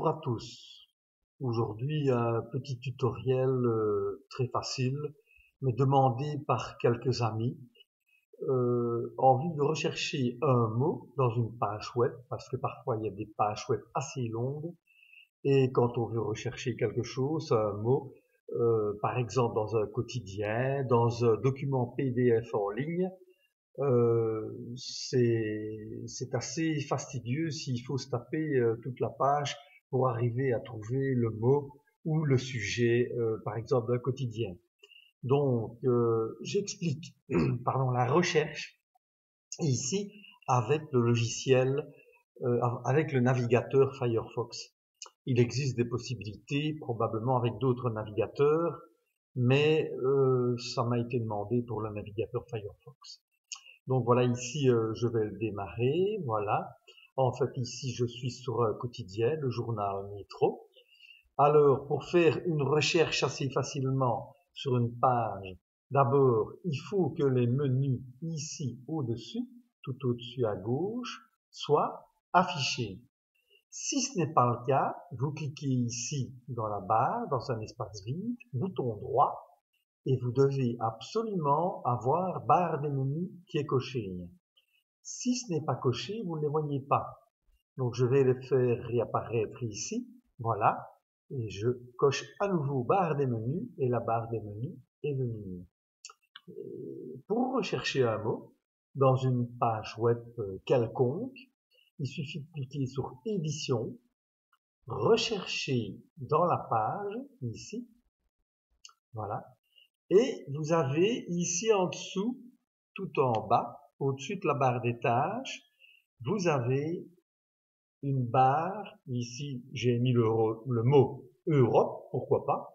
Bonjour à tous. Aujourd'hui, un petit tutoriel très facile, mais demandé par quelques amis, en vue de rechercher un mot dans une page web, parce que parfois il y a des pages web assez longues, et quand on veut rechercher quelque chose, un mot, par exemple dans un quotidien, dans un document PDF en ligne, c'est assez fastidieux s'il faut se taper toute la page pour arriver à trouver le mot ou le sujet, par exemple, d'un quotidien. Donc, j'explique pardon, la recherche ici avec le logiciel, avec le navigateur Firefox. Il existe des possibilités, probablement avec d'autres navigateurs, mais ça m'a été demandé pour le navigateur Firefox. Donc voilà, ici je vais le démarrer, voilà. En fait ici je suis sur un quotidien, le journal Métro. Alors pour faire une recherche assez facilement sur une page, d'abord il faut que les menus ici au-dessus, tout au-dessus à gauche, soient affichés. Si ce n'est pas le cas, vous cliquez ici dans la barre, dans un espace vide, bouton droit, et vous devez absolument avoir barre des menus qui est cochée. Si ce n'est pas coché, vous ne les voyez pas. Donc je vais les faire réapparaître ici, voilà, et je coche à nouveau barre des menus, et la barre des menus est venue. Pour rechercher un mot dans une page web quelconque, il suffit de cliquer sur édition, rechercher dans la page, ici, voilà, et vous avez ici en dessous, tout en bas, au-dessus de la barre des tâches, vous avez une barre, ici j'ai mis le mot Europe, pourquoi pas,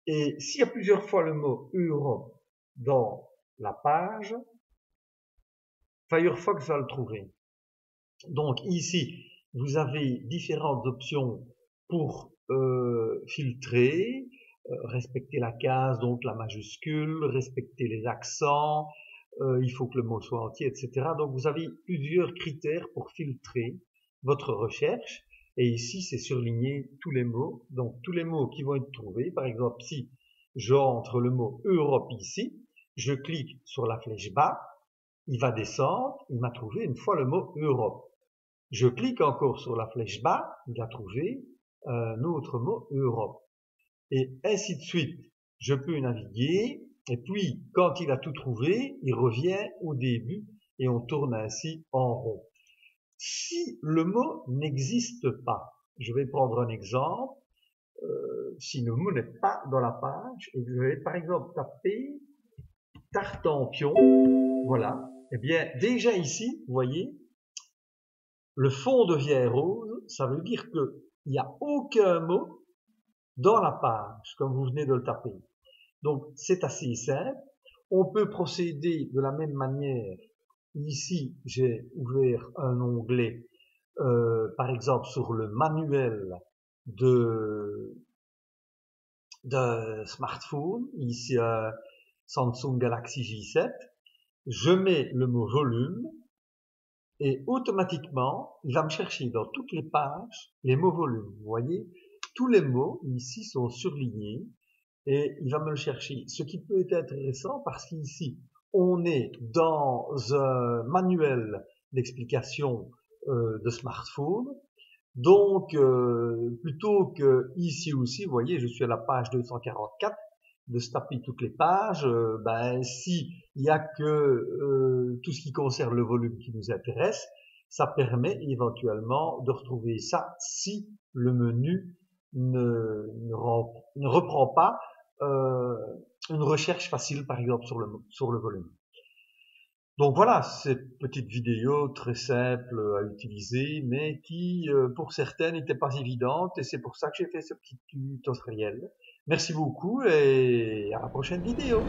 et s'il y a plusieurs fois le mot Europe dans la page, Firefox va le trouver. Donc ici, vous avez différentes options pour filtrer, respecter la case, donc la majuscule, respecter les accents, il faut que le mot soit entier, etc. Donc vous avez plusieurs critères pour filtrer votre recherche. Et ici, c'est surligné tous les mots. Donc tous les mots qui vont être trouvés. Par exemple, si j'entre le mot Europe ici, je clique sur la flèche bas, il va descendre, il m'a trouvé une fois le mot Europe. Je clique encore sur la flèche bas, il a trouvé un autre mot Europe. Et ainsi de suite. Je peux naviguer, et puis quand il a tout trouvé, il revient au début, et on tourne ainsi en rond. Si le mot n'existe pas, je vais prendre un exemple, si le mot n'est pas dans la page, et je vais par exemple taper Tartampion, voilà, eh bien déjà ici, vous voyez, le fond devient rose, ça veut dire qu'il n'y a aucun mot dans la page, comme vous venez de le taper. Donc c'est assez simple. On peut procéder de la même manière. Ici, j'ai ouvert un onglet, par exemple sur le manuel d'un smartphone, ici un Samsung Galaxy J7. Je mets le mot volume et automatiquement, il va me chercher dans toutes les pages les mots volume. Vous voyez, tous les mots ici sont surlignés et il va me le chercher. Ce qui peut être intéressant parce qu'ici, on est dans un manuel d'explication de smartphone. Donc, plutôt que ici aussi, vous voyez, je suis à la page 244, de se taper toutes les pages, si il y a que tout ce qui concerne le volume qui nous intéresse, ça permet éventuellement de retrouver ça si le menu ne reprend pas une recherche facile, par exemple, sur le volume. Donc voilà, cette petite vidéo très simple à utiliser, mais qui, pour certains, n'était pas évidente, et c'est pour ça que j'ai fait ce petit tutoriel. Merci beaucoup, et à la prochaine vidéo.